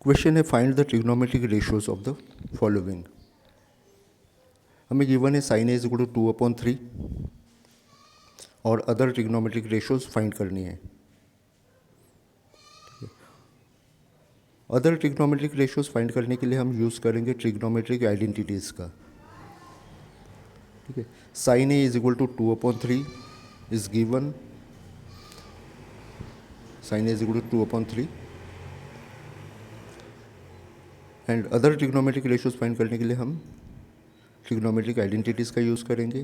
Question है find the trigonometric ratios of the following. हमें given है sine A is equal to 2/3 और other trigonometric ratios find करनी है। अदर ट्रिग्नोमेट्रिक रेशियोज फाइंड करने के लिए हम यूज़ करेंगे ट्रिग्नोमेट्रिक आइडेंटिटीज़ का। ठीक है, sine A is equal to 2/3 is given, sine A is equal to 2/3 and other trigonometric ratios find करने के लिए हम ट्रिग्नोमेट्रिक आइडेंटिटीज़ का यूज़ करेंगे।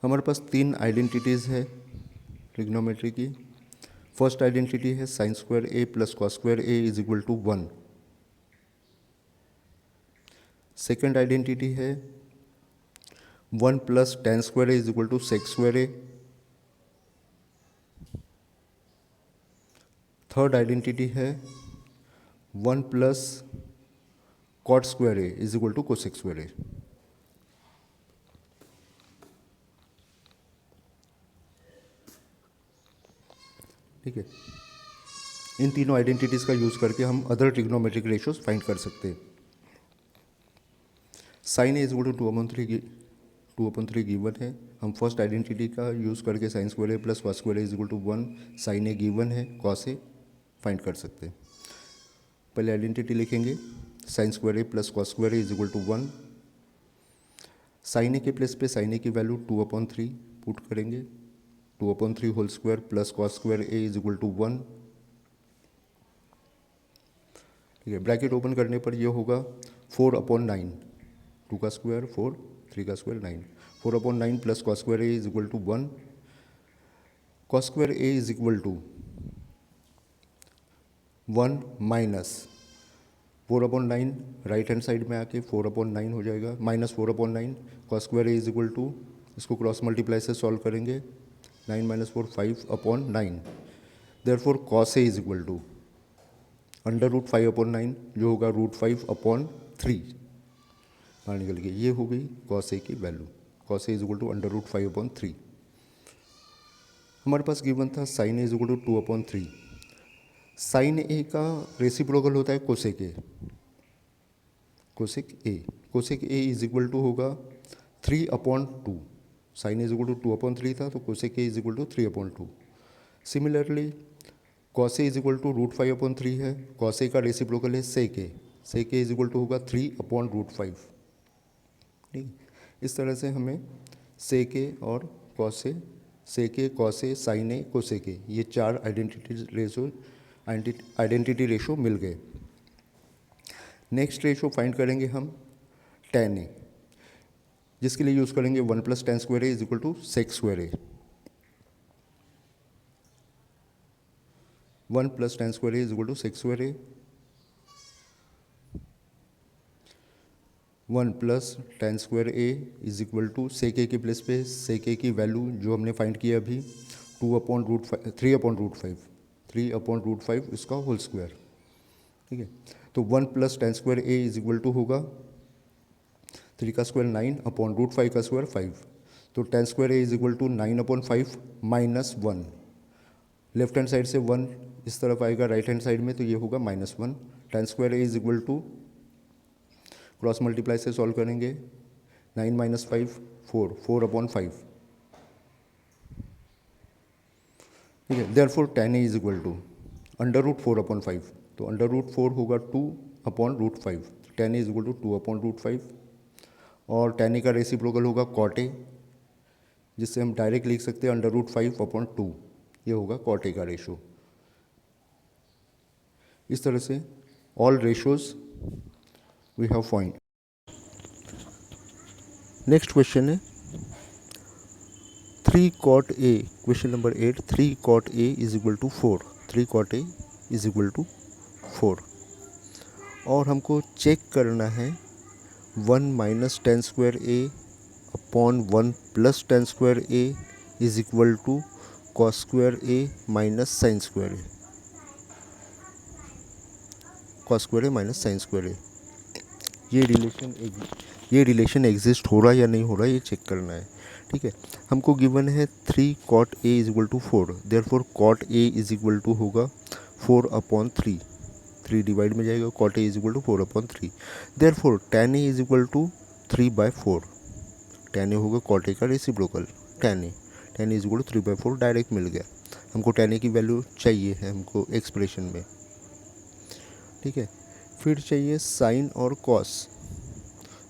हमारे पास 3 आइडेंटिटीज़ है ट्रिग्नोमेट्री की। फर्स्ट आइडेंटिटी है sine square A plus cos square A is equal to 1। Second identity है 1 plus tan square A is equal to sec square A. Third identity है 1 plus cot square A is equal to cosec square A. ठीक है, इन तीनों identities का use करके हम other trigonometric ratios find कर सकते हैं। Sine A is equal to 2/3 given है। हम फर्स्ट आइडेंटिटी का यूज़ करके sine square A plus cos square A is equal to 1, sine A given है, कॉस ए फाइंड कर सकते हैं। पहले आइडेंटिटी लिखेंगे, sine square A plus cos square A is equal to 1। Sine A के place पे sign ए की value 2/3 put करेंगे, 2/3 whole square plus cos square A is equal to 1। ठीक है, ब्रैकेट ओपन करने पर ये होगा 4/9, 2 का स्क्वायर 4, 3 का square 9, 4/9 plus cos square A is equal to 1। Cos square A is equal to 1 minus 4/9, right hand side में आके 4/9 हो जाएगा, minus 4/9 cos square A is equal to, इसको क्रॉस मल्टीप्लाई से सॉल्व करेंगे, 9 minus 4 5/9। Therefore cos A is equal to under root 5/9 जो होगा √5/3 बाहर निकल के, ये हो गई कॉस ए की value. Cos A is equal to under root 5/3। हमारे पास गिवन था sine A is equal to 2/3। Sine A का रेसिप्रोकल होता है cosec A. Cosec A is equal to होगा 3/2। Sine A is equal to 2/3 था, तो cosec A is equal to 3/2। Similarly cos A is equal to √5/3 है, cos A का reciprocal है sec A, sec A is equal to होगा 3/5। ठीक, इस तरह से हमें सेक ए और cos A, sec A, cos A, sine A, cosec A, ये 4 आइडेंटिटी रेशो मिल गए। नेक्स्ट रेशो फाइंड करेंगे हम tan ए, जिसके लिए यूज़ करेंगे 1 plus tan square A is equal to sec square A. 1 plus tan square A is equal to sec square A. 1 plus tan square A is equal to sec A के place पे सेक ए की value जो हमने find किया अभी 3/√5 इसका whole square. ठीक है, तो 1 plus tan square A is equal to होगा 3 का स्क्वायर 9/√5 का स्क्वायर 5। तो tan square A is equal to 9/5 minus 1। Left hand side से 1 इस तरफ आएगा राइट हैंड साइड में, तो ये होगा -1। Tan square A is equal to cross multiply से सॉल्व करेंगे, 9 माइनस 5 4, 4/5। ठीक है, therefore tan A is equal to under root 4/5, तो अंडर रूट 4 होगा 2/5, tan A is equal to 2/5। और tan ए का रेसिप्रोकल होगा cot ए, जिससे हम डायरेक्ट लिख सकते हैं अंडर रूट 5/2, ये होगा cot ए का रेशो। इस तरह से all ratios we have find. Next question है 3 cot A, question number 8, 3 cot A is equal to 4, 3 cot A is equal to 4। और हमको चेक करना है 1 minus tan square A upon 1 plus tan square A is equal to cos square A minus sine square A, cos square A minus sine square A. ये relation ये relation exist हो रहा है या नहीं हो रहा है ये चेक करना है। ठीक है, हमको गिवन है 3 cot A is equal to 4, therefore cot A is equal to होगा 4/3, 3 डिवाइड में जाएगा, cot A is equal to 4/3, therefore tan A is equal to 3/4, tan A होगा cot A का reciprocal tan A is equal to 3/4 direct मिल गया। हमको tan A की value चाहिए है हमको एक्सप्रेशन में। ठीक है, फिर चाहिए साइन और कॉस,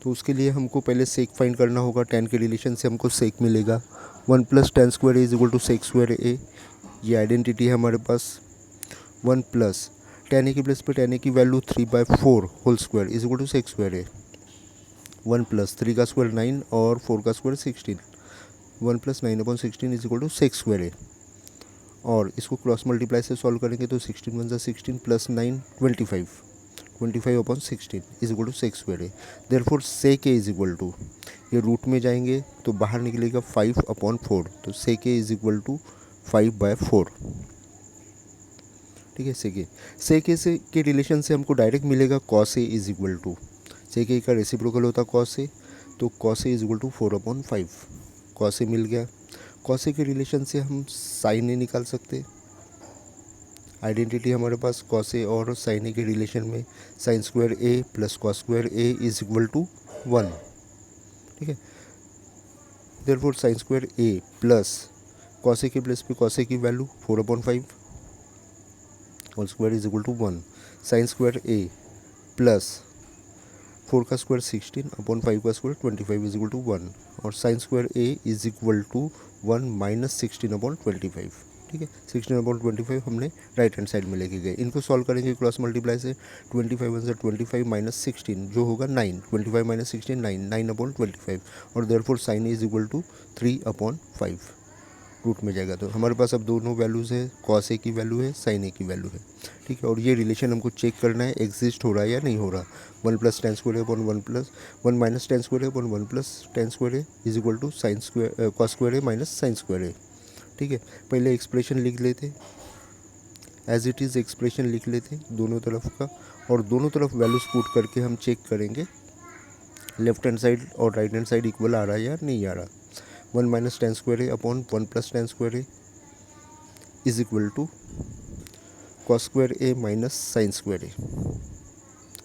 तो उसके लिए हमको पहले सेक फाइंड करना होगा। tan के रिलेशन से हमको सेक मिलेगा 1 + tan square A is equal to sec square A, ये आइडेंटिटी है हमारे पास। 1 + tan ए की प्लेस पे tan ए की value 3/4 whole square is equal to sec square A, 1 + 3 का स्क्वायर 9 और 4 का square 16, 1 + 9/16 is equal to sec square A, और इसको क्रॉस मल्टीप्लाई से सॉल्व करेंगे तो 16 × 16 + 9 25/16 is equal to sec square A, therefore sec A is equal to, ये root में जाएंगे तो बाहर निकलेगा 5/4, तो sec A is equal to 5/4। ठीक है, सेक ए से के रिलेशन से हमको डायरेक्ट मिलेगा cos A is equal to, sec A का रेसिप्रोकल होता कॉस ए, तो cos A is equal to 4/5, cos A मिल गया। कॉस ए के रिलेशन से हम साइन ए निकाल सकते, आइडेंटिटी हमारे पास कॉस ए और साइन ए के रिलेशन में sine square A plus cos square A is equal to 1। ठीक है, therefore sine square A plus cos A के प्लेस पे कॉस ए की value 4/5 whole square is equal to 1, sine square A plus 4 का square 16/5 का square 25 is equal to 1, और sine square A is equal to 1 - 16/25। ठीक है, 16/25 हमने right hand side में लेके गए। इनको सॉल्व करेंगे क्रॉस मल्टीप्लाई से, 25 × 25 - 16 जो होगा 9, 25 - 16 9, 9/25, और therefore sine is equal to 3/5 root में जाएगा। तो हमारे पास अब दोनों वैल्यूज़ है, कॉस ए की वैल्यू है, साइन ए की वैल्यू है। ठीक है, और ये रिलेशन हमको चेक करना है एग्जिस्ट हो रहा है या नहीं हो रहा। 1 + tan स्क्वायर अपन 1 - tan स्क्वायर अपन 1 + tan square is equal to sine square cos square A minus sine square A. ठीक है, पहले एक्सप्रेशन लिख लेते, एज इट इज़ एक्सप्रेशन लिख लेते दोनों तरफ का, और दोनों तरफ वैल्यूज पुट करके हम चेक करेंगे लेफ्ट हैंड साइड और राइट हैंड साइड इक्वल आ रहा है या नहीं आ रहा। 1 - tan square A upon 1 + tan square A is equal to cos square A minus sine square A,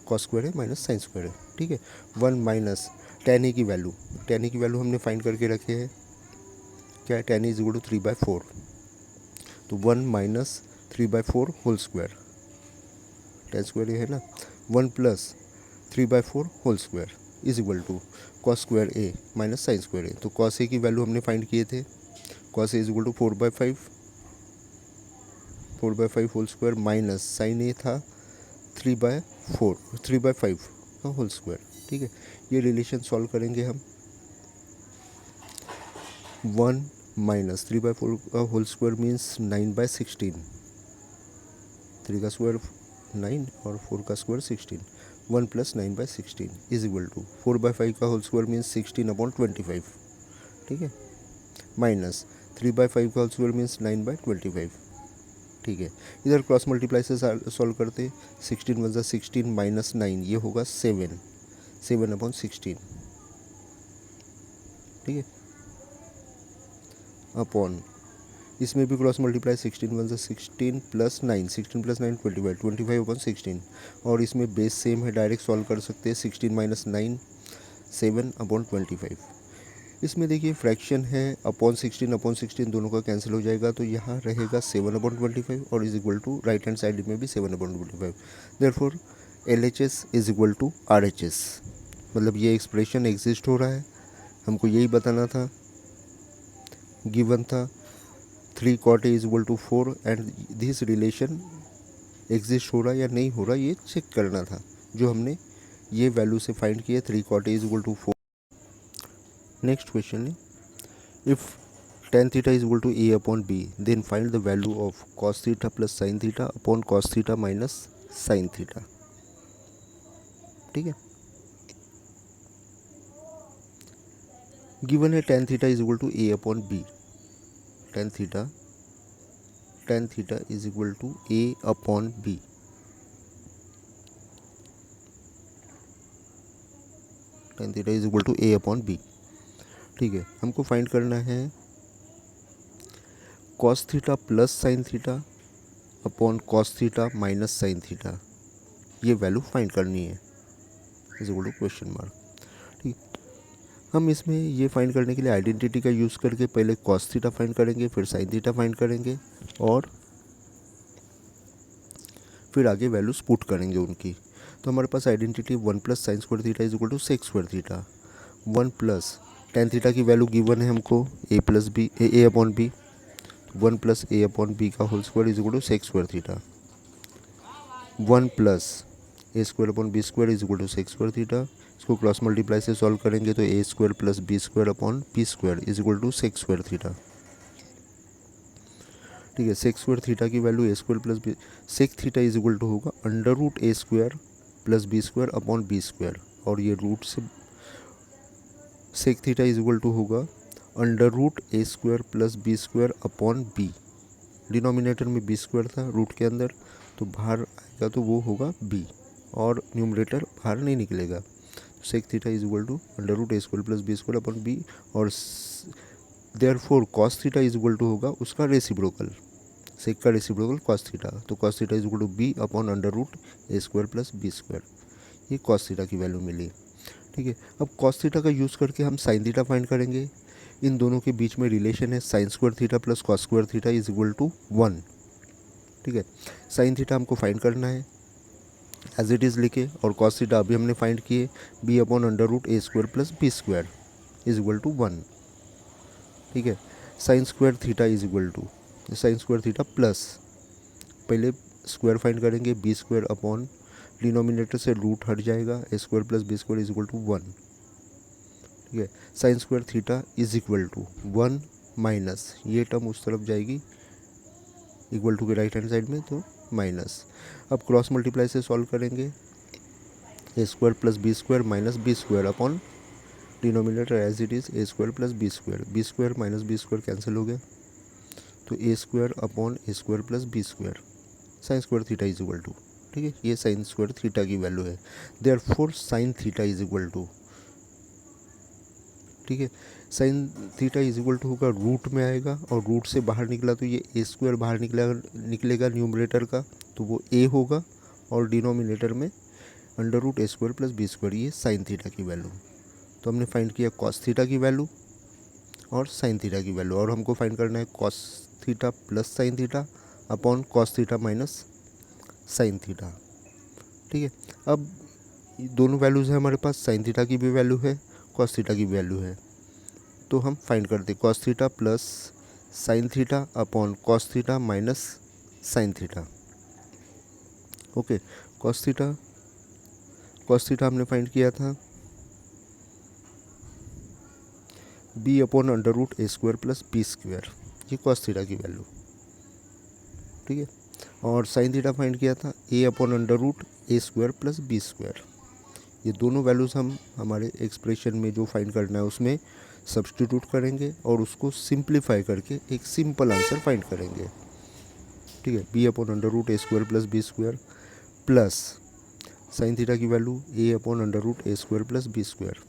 cos square A minus sine square A. ठीक है, 1 - tan ए की वैल्यू, tan ए की वैल्यू हमने फाइंड करके रखे हैं, क्या है, tan A is equal to 3/4, तो 1 - 3/4 whole square, tan square A है ना, 1 + 3/4 whole square is equal to cos square A minus sine square A. तो कॉस ए की वैल्यू हमने फाइंड किए थे, cos A is equal to 4/5 whole square minus sine A था 3/5 का whole square. ठीक है, ये रिलेशन सॉल्व करेंगे हम। 1 - 3/4 का होल स्क्वायर मीन्स 9/16, 3 का स्क्वायर 9 और 4 का स्क्वायर 16, 1 + 9/16 इज इक्वल टू 4/5 का होल स्क्वायर मीन्स 16/25। ठीक है, माइनस 3/5 का होल स्क्वायर मीन्स 9/25। ठीक है, इधर क्रॉस मल्टीप्लाई से सॉल्व करते, 16 × 16 माइनस 9 ये होगा 7/16। ठीक है, अपॉन इसमें भी क्रॉस मल्टीप्लाई 16 × 16 + 9, 16 + 9 25, 25/16, और इसमें बेस सेम है डायरेक्ट सॉल्व कर सकते हैं, 16 - 9 7/25। इसमें देखिए फ्रैक्शन है, अपॉन 16 दोनों का कैंसिल हो जाएगा, तो यहाँ रहेगा 7/25 और is equal to right hand side में भी 7/25। Therefore LHS is equal to RHS, मतलब ये एक्सप्रेशन एग्जिस्ट हो रहा है, हमको यही बताना था, गिवन था 3 cot A is equal to 4 and this relation exist हो रहा है या नहीं हो रहा ये चेक करना था, जो हमने ये वैल्यू से फाइंड किया 3 cot A is equal to 4। Next question है, if tan theta is equal to A/B then find the value of cos theta plus sin theta upon cos theta minus sin theta. ठीक है, given है tan theta is equal to A/B, tan theta is equal to A/B। tan theta is equal to A upon B. ठीक है, हमको find करना है cos theta plus sine theta upon cos theta minus sine theta, ये value find करनी है is equal to question mark. ठीक, हम इसमें ये फाइंड करने के लिए आइडेंटिटी का यूज़ करके पहले कॉस थीटा फाइंड करेंगे, फिर साइन थीटा फाइंड करेंगे और फिर आगे वैल्यूज पुट करेंगे उनकी। तो हमारे पास identity 1 plus sine square theta is equal to sec square theta, 1 plus tan theta की वैल्यू गिवन है हमको A plus B A upon B, 1 plus A upon B का whole square is equal to sec square theta, 1 plus A square upon B square is equal to sec square theta. इसको cross multiply से solve करेंगे तो A square plus B square upon P square is equal to sec square theta. ठीक है, sec square theta की value A square plus B, sec theta is equal to होगा under root A square plus B square upon B square, और ये root से sec theta is equal to होगा under root A square plus B square upon B, denominator में B square था root के अंदर, तो बाहर आएगा तो वो होगा बी और न्यूमरेटर बाहर नहीं निकलेगा। Sec theta is equal to under root A square plus B square upon B, और therefore cos theta is equal to होगा उसका रेसिप्रोकल, सेक का रेसिप्रोकल कॉस थीटा, तो cos theta is equal to B upon under root A square plus B square, ये cos theta की value मिली। ठीक है, अब कॉस थीटा का यूज़ करके हम साइन थीटा फाइंड करेंगे। इन दोनों के बीच में रिलेशन है sine square theta plus cos square theta is equal to 1। ठीक है, साइन थीटा हमको फाइंड करना है एज इट इज़ लिखे, और कॉस थीटा अभी हमने फाइंड किए B upon under root A square plus B square is equal to 1। ठीक है, sine square theta is equal to sine square theta plus, पहले स्क्वायर फाइंड करेंगे बी स्क्वायर अपॉन डिनोमिनेटर से root हट जाएगा, A square plus B square is equal to 1। ठीक है, sine square theta is equal to 1 minus, ये term उस तरफ जाएगी इक्वल टू के राइट हैंड साइड में, तो माइनस। अब क्रॉस मल्टीप्लाई से सॉल्व करेंगे, A square plus B square minus B square upon denominator as it is A square plus B square minus B square cancel हो गया, तो A square upon A square plus B square sine square theta is equal to. ठीक है, ये sine square theta की value है, therefore sine theta is equal to, ठीक है, sine theta is equal to होगा रूट में आएगा, और रूट से बाहर निकला तो ये ए स्क्वायर बाहर निकलेगा न्यूमरेटर का, तो वो ए होगा, और डिनोमिनेटर में under root A square plus B square, ये साइन थीटा की वैल्यू। तो हमने फाइंड किया कॉस थीटा की वैल्यू और साइन थीटा की वैल्यू, और हमको फाइंड करना है cos theta plus sine theta upon cos theta minus sine theta. ठीक है, अब दोनों वैल्यूज़ है हमारे पास, साइन थीटा की भी वैल्यू है, कॉस थीटा की वैल्यू है, तो हम फाइंड करते cos theta plus sine theta upon cos theta minus sine theta. Okay, cos theta हमने फाइंड किया था B upon under root A square plus B square, ये कॉस थीटा की वैल्यू। ठीक है, और साइन थीटा फाइंड किया था ए upon under root A square plus B square. ये दोनों वैल्यूज़ हम हमारे एक्सप्रेशन में जो फाइंड करना है उसमें सब्स्टिट्यूट करेंगे और उसको सिंप्लीफाई करके एक सिंपल आंसर फाइंड करेंगे। ठीक है, B upon under root A square plus B square plus sine theta की value A upon under root A square plus B square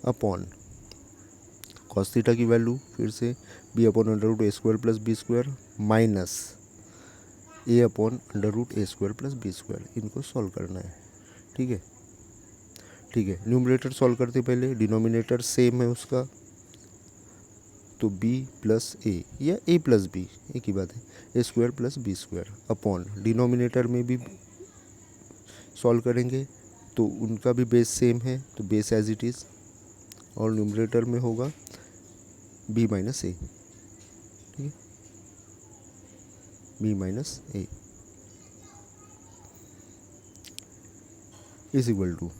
upon cos theta की वैल्यू फिर से B upon under root A square plus B square minus A upon under root A square plus B square, इनको solve करना है। ठीक है, ठीक है, न्यूमरेटर सॉल्व करते पहले, डिनोमिनेटर सेम है उसका, तो b प्लस ए या a प्लस बी एक ही बात है, A square plus B square upon denominator में भी सॉल्व करेंगे तो उनका भी बेस सेम है, तो बेस एज इट इज़, और न्यूमरेटर में होगा b माइनस ए। ठीक है, b minus A is equal to,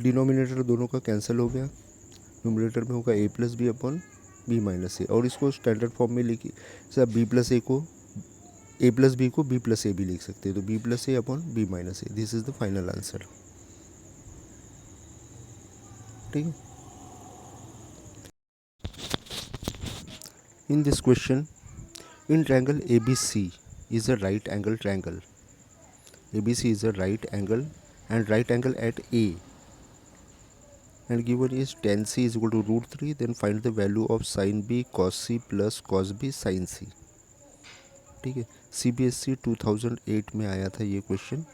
denominator दोनों का कैंसिल हो गया, न्यूमरेटर में होगा A plus B upon B minus A, और इसको स्टैंडर्ड फॉर्म में लिखिए सर, बी प्लस ए को ए प्लस बी को बी प्लस ए भी लिख सकते हैं, तो B plus A upon B minus A, this is the final answer. ठीक है, in this question in triangle A B C is a right angle triangle, A B C is a right angle and right angle at A, and given is tan C is equal to root 3, then find the value of sin B cos C plus cos B sin C. ठीक है, CBSE 2008 में आया था ये question.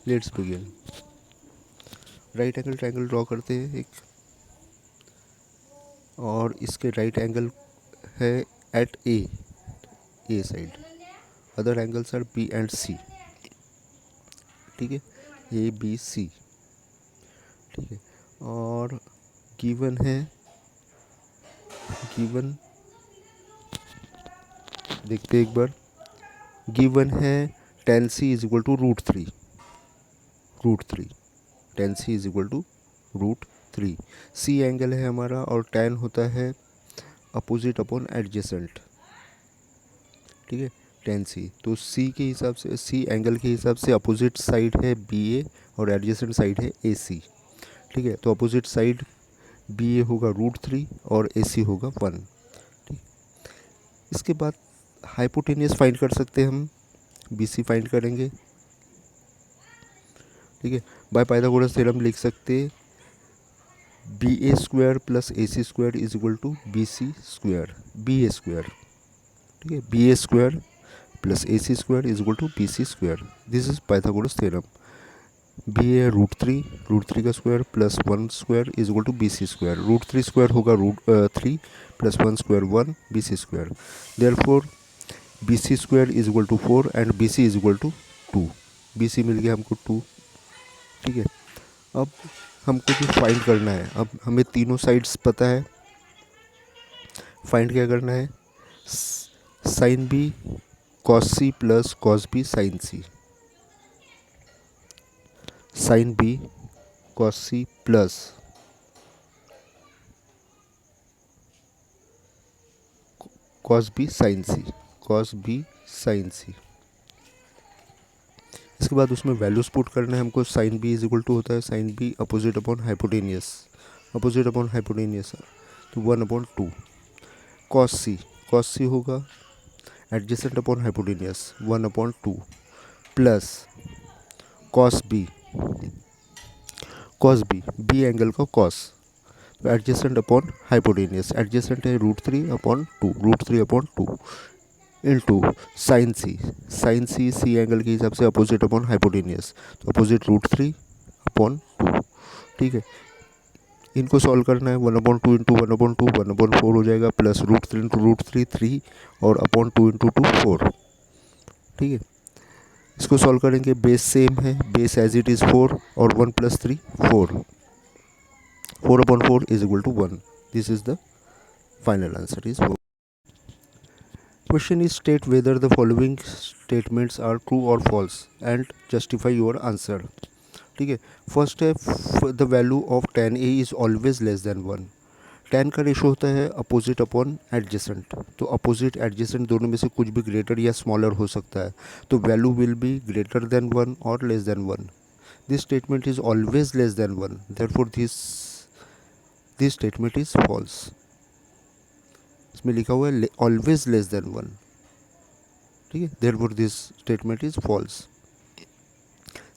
Let's begin. Right angle triangle draw करते हैं एक, और इसके राइट एंगल है at A side, other angles are B and C. ठीक है, ए बी सी. ठीक है, और गिवन देखते हैं एक बार. गिवन है tan c is equal to root three. tan c is equal to root three. C angle है हमारा, और tan होता है अपोजिट अपॉन एडजेसेंट. ठीक है, tan c, तो सी के हिसाब से, सी एंगल के हिसाब से अपोजिट साइड है बी ए और एडजेसेंट साइड है ए सी. ठीक है, तो अपोजिट साइड बी ए होगा रूट थ्री और ए सी होगा 1. ठीक, इसके बाद हाइपोटेनियस फाइंड कर सकते हैं हम, बी सी फाइंड करेंगे. ठीक है, बाय पाइथागोरस थ्योरम लिख सकते B A square plus A C square is equal to B C square, B A square. ठीक है, B A square plus A C square is equal to B C square. This is Pythagoras theorem. B A root three का square plus 1 square is equal to B C square. Root three square होगा root 3 plus 1 square 1 B C square. Therefore B C square is equal to 4 and B C is equal to 2. B C मिल गया हमको 2. ठीक है, अब हमको जो find करना है, अब हमें तीनों साइड्स पता है. फाइंड क्या करना है, sine B cos C plus cos B sine C. Sine B cos C plus cos B sine C, cos B sine C. इसके बाद उसमें वैल्यूज पुट करना है हमको. Sine B is equal to होता है sine B opposite upon hypotenuse, तो 1/2. Cos C होगा adjacent upon hypotenuse 1/2 plus cos B B angle का कॉस, तो एडजेसेंट अपॉन हाइपोटेनियस, एडजेसेंट है root three upon two into sine C C angle के हिसाब से अपोजिट अपॉन हाइपोटेनियस, तो opposite root three upon two. ठीक है, इनको सॉल्व करना है. 1/2 इंटू 1/2 1/4 हो जाएगा, plus root three into root three 3 और अपॉन 2 इंटू 2 4. ठीक है, इसको सॉल्व करेंगे. बेस सेम है, बेस एज इट इज़ 4 और 1 प्लस 3 4. 4/4 is equal to 1. This is the final answer is 4. Question is state whether the following statements are true or false and justify your answer. ठीक है, first है the value of tan a is always less than 1. tan का ratio होता है opposite upon adjacent, तो opposite adjacent दोनों में से कुछ भी ग्रेटर या स्मॉलर हो सकता है, तो value will be greater than 1 और less than 1. This statement is always less than 1, therefore this statement is false. इसमें लिखा हुआ है ऑलवेज लेस देन 1. ठीक है, therefore this statement is false.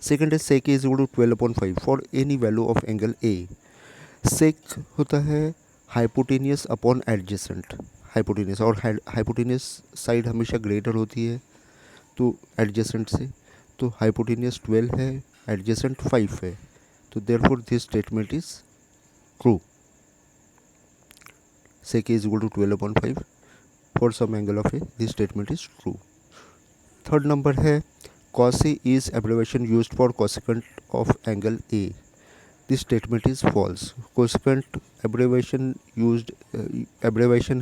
Second है sec is equal to 12/5 for any value of angle A. sec होता है hypotenuse upon adjacent, hypotenuse, और हाइपोटेनियस साइड हमेशा ग्रेटर होती है तो एडजेसेंट से, तो हाइपोटेनियस 12 है, एडजेसेंट 5 है, तो therefore this statement is true. sec is equal to 12/5 for some angle of A. This statement is true. Third number है cos A is abbreviation used for cosecant of angle A. This statement is false. Cosecant abbreviation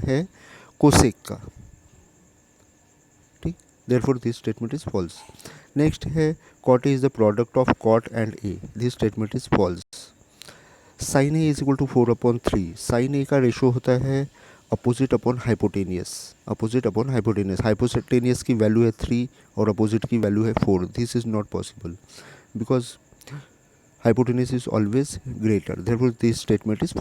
है cosec का. ठीक, therefore this statement is false. Next है cot A is the product of cot and A. This statement is false. Sine A is equal to 4/3. Sine A का ratio होता है opposite upon hypotenuse, hypotenuse की value है 3 और opposite की value है 4. This is not possible because hypotenuse is always greater, therefore this statement is